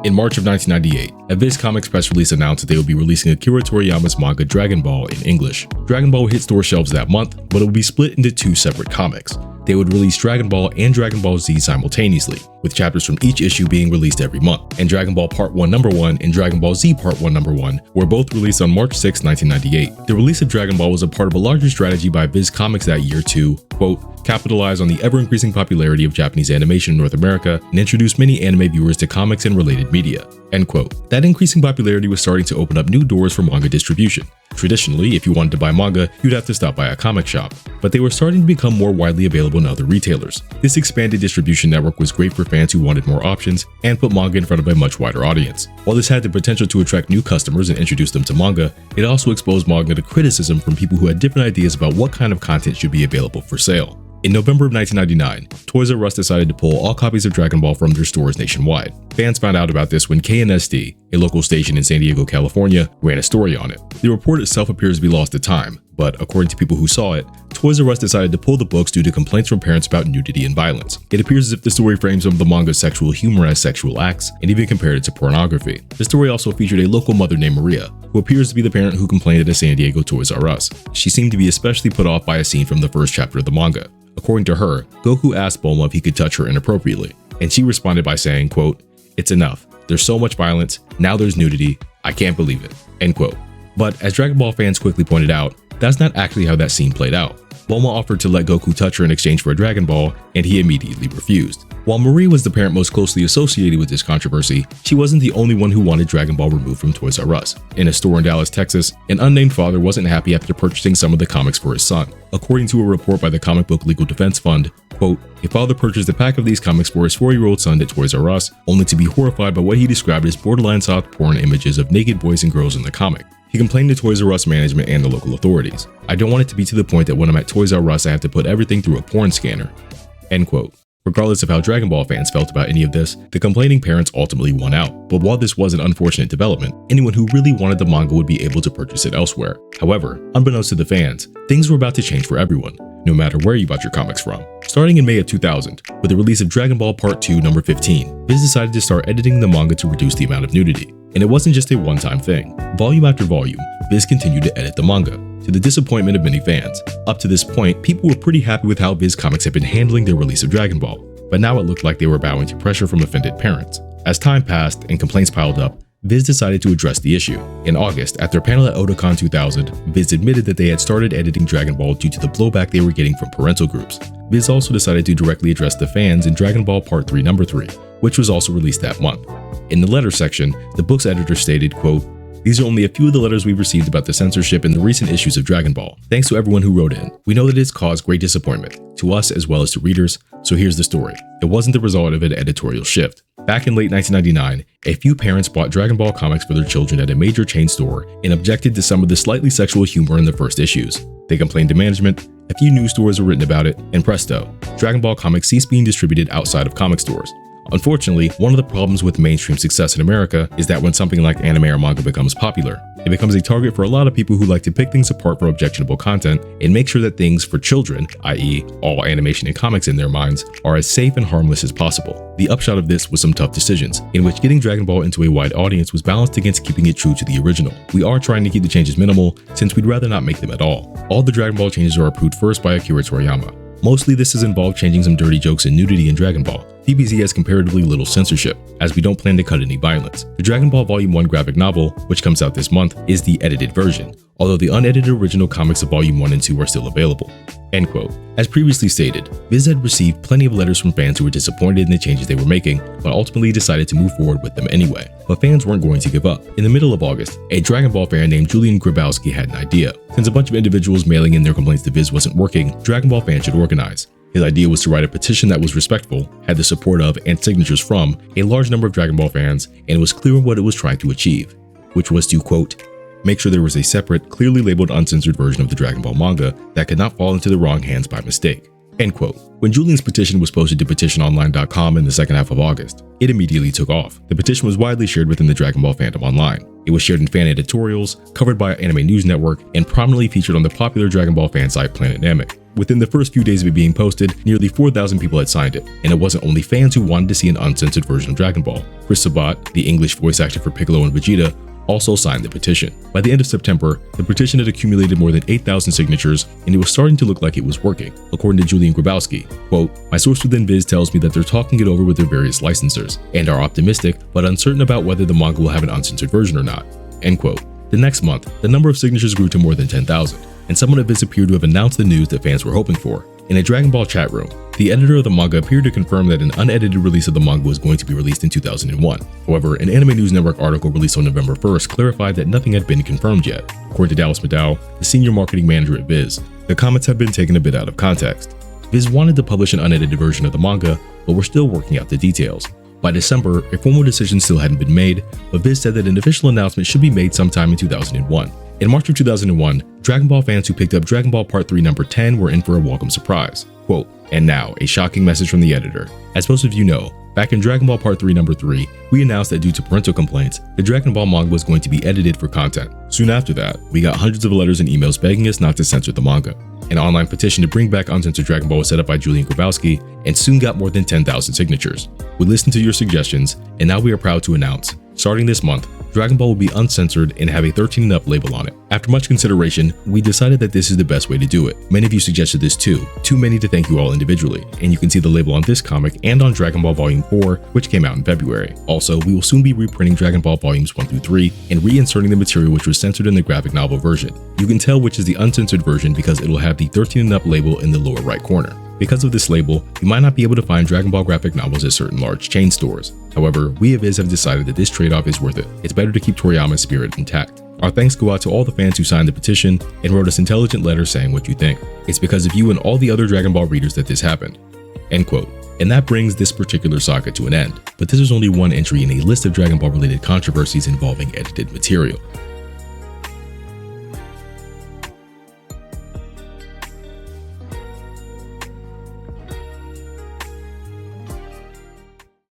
In March of 1998, a Viz Comics press release announced that they would be releasing Akira Toriyama's manga Dragonball in English. Dragonball would hit store shelves that month, but it would be split into two separate comics. They would release Dragonball and Dragon Ball Z simultaneously, with chapters from each issue being released every month. And Dragon Ball Part 1 Number 1 and Dragon Ball Z Part 1 Number 1 were both released on March 6, 1998. The release of Dragon Ball was a part of a larger strategy by Viz Comics that year to, quote, capitalize on the ever-increasing popularity of Japanese animation in North America and introduce many anime viewers to comics and related media, end quote. That increasing popularity was starting to open up new doors for manga distribution. Traditionally, if you wanted to buy manga, you'd have to stop by a comic shop, but they were starting to become more widely available in other retailers. This expanded distribution network was great for fans who wanted more options and put manga in front of a much wider audience. While this had the potential to attract new customers and introduce them to manga, it also exposed manga to criticism from people who had different ideas about what kind of content should be available for sale. In November of 1999, Toys R Us decided to pull all copies of Dragon Ball from their stores nationwide. Fans found out about this when KNSD, a local station in San Diego, California, ran a story on it. The report itself appears to be lost to time, but according to people who saw it, Toys R Us decided to pull the books due to complaints from parents about nudity and violence. It appears as if the story frames some of the manga's sexual humor as sexual acts, and even compared it to pornography. The story also featured a local mother named Maria, who appears to be the parent who complained at a San Diego Toys R Us. She seemed to be especially put off by a scene from the first chapter of the manga. According to her, Goku asked Bulma if he could touch her inappropriately, and she responded by saying, quote, "It's enough. There's so much violence. Now there's nudity. I can't believe it," end quote. But as Dragon Ball fans quickly pointed out, that's not actually how that scene played out. Bulma offered to let Goku touch her in exchange for a Dragon Ball, and he immediately refused. While Marie was the parent most closely associated with this controversy, she wasn't the only one who wanted Dragon Ball removed from Toys R Us. In a store in Dallas, Texas, an unnamed father wasn't happy after purchasing some of the comics for his son. According to a report by the Comic Book Legal Defense Fund, quote, a father purchased a pack of these comics for his 4-year-old son at Toys R Us, only to be horrified by what he described as borderline soft porn images of naked boys and girls in the comic. He complained to Toys R Us management and the local authorities. "I don't want it to be to the point that when I'm at Toys R Us I have to put everything through a porn scanner," end quote. Regardless of how Dragon Ball fans felt about any of this, the complaining parents ultimately won out. But while this was an unfortunate development, anyone who really wanted the manga would be able to purchase it elsewhere. However, unbeknownst to the fans, things were about to change for everyone, no matter where you bought your comics from. Starting in May of 2000, with the release of Dragon Ball Part 2 number 15, Viz decided to start editing the manga to reduce the amount of nudity. And it wasn't just a one-time thing. Volume after volume, Viz continued to edit the manga, to the disappointment of many fans. Up to this point, people were pretty happy with how Viz Comics had been handling their release of Dragon Ball, but now it looked like they were bowing to pressure from offended parents. As time passed and complaints piled up, Viz decided to address the issue. In August, after a panel at Otakon 2000, Viz admitted that they had started editing Dragon Ball due to the blowback they were getting from parental groups. Viz also decided to directly address the fans in Dragon Ball Part 3 number 3, which was also released that month. In the letter section, the book's editor stated, quote, "These are only a few of the letters we've received about the censorship in the recent issues of Dragon Ball. Thanks to everyone who wrote in. We know that it's caused great disappointment, to us as well as to readers, so here's the story. It wasn't the result of an editorial shift. Back in late 1999, a few parents bought Dragon Ball comics for their children at a major chain store and objected to some of the slightly sexual humor in the first issues. They complained to management, a few news stories were written about it, and presto, Dragon Ball comics ceased being distributed outside of comic stores. Unfortunately, one of the problems with mainstream success in America is that when something like anime or manga becomes popular, it becomes a target for a lot of people who like to pick things apart for objectionable content and make sure that things for children, i.e. all animation and comics in their minds, are as safe and harmless as possible. The upshot of this was some tough decisions, in which getting Dragon Ball into a wide audience was balanced against keeping it true to the original. We are trying to keep the changes minimal, since we'd rather not make them at all. All the Dragon Ball changes are approved first by Akira Toriyama. Mostly this has involved changing some dirty jokes and nudity in Dragon Ball. DBZ has comparatively little censorship, as we don't plan to cut any violence. The Dragon Ball Volume 1 graphic novel, which comes out this month, is the edited version, although the unedited original comics of Volume 1 and 2 are still available. End quote. As previously stated, Viz had received plenty of letters from fans who were disappointed in the changes they were making, but ultimately decided to move forward with them anyway. But fans weren't going to give up. In the middle of August, a Dragon Ball fan named Julian Grabowski had an idea. Since a bunch of individuals mailing in their complaints to Viz wasn't working, Dragon Ball fans should organize. His idea was to write a petition that was respectful, had the support of and signatures from a large number of Dragon Ball fans, and was clear on what it was trying to achieve, which was to, quote, make sure there was a separate, clearly labeled uncensored version of the Dragon Ball manga that could not fall into the wrong hands by mistake, End quote. When Julian's petition was posted to petitiononline.com in the second half of August, it immediately took off. The petition was widely shared within the Dragon Ball fandom online. It was shared in fan editorials, covered by Anime News Network, and prominently featured on the popular Dragon Ball fan site Planet Namek. Within the first few days of it being posted, nearly 4,000 people had signed it, and it wasn't only fans who wanted to see an uncensored version of Dragon Ball. Chris Sabat, the English voice actor for Piccolo and Vegeta, also signed the petition. By the end of September, the petition had accumulated more than 8,000 signatures, and it was starting to look like it was working. According to Julian Grabowski, quote, "My source within Viz tells me that they're talking it over with their various licensors, and are optimistic, but uncertain about whether the manga will have an uncensored version or not." End quote. The next month, the number of signatures grew to more than 10,000, and someone at Viz appeared to have announced the news that fans were hoping for. In a Dragon Ball chat room, the editor of the manga appeared to confirm that an unedited release of the manga was going to be released in 2001. However, an Anime News Network article released on November 1st clarified that nothing had been confirmed yet. According to Dallas Maddow, the senior marketing manager at Viz, the comments have been taken a bit out of context. Viz wanted to publish an unedited version of the manga, but we're still working out the details. By December, a formal decision still hadn't been made, but Viz said that an official announcement should be made sometime in 2001. In March of 2001, Dragon Ball fans who picked up Dragon Ball Part 3 number 10 were in for a welcome surprise. Quote, "And now, a shocking message from the editor. As most of you know, back in Dragon Ball Part 3 number 3, we announced that due to parental complaints, the Dragon Ball manga was going to be edited for content. Soon after that, we got hundreds of letters and emails begging us not to censor the manga. An online petition to bring back uncensored Dragon Ball was set up by Julian Grabowski and soon got more than 10,000 signatures. We listened to your suggestions, and now we are proud to announce, starting this month, Dragon Ball will be uncensored and have a 13 and up label on it. After much consideration, we decided that this is the best way to do it. Many of you suggested this too many to thank you all individually, and you can see the label on this comic and on Dragon Ball Volume 4, which came out in February. Also, we will soon be reprinting Dragon Ball Volumes 1 through 3 and reinserting the material which was censored in the graphic novel version. You can tell which is the uncensored version because it will have the 13 and up label in the lower right corner. Because of this label, you might not be able to find Dragon Ball graphic novels at certain large chain stores. However, we at Viz have decided that this trade-off is worth it. It's better to keep Toriyama's spirit intact. Our thanks go out to all the fans who signed the petition and wrote us intelligent letters saying what you think. It's because of you and all the other Dragon Ball readers that this happened." End quote. And that brings this particular saga to an end. But this was only one entry in a list of Dragon Ball related controversies involving edited material.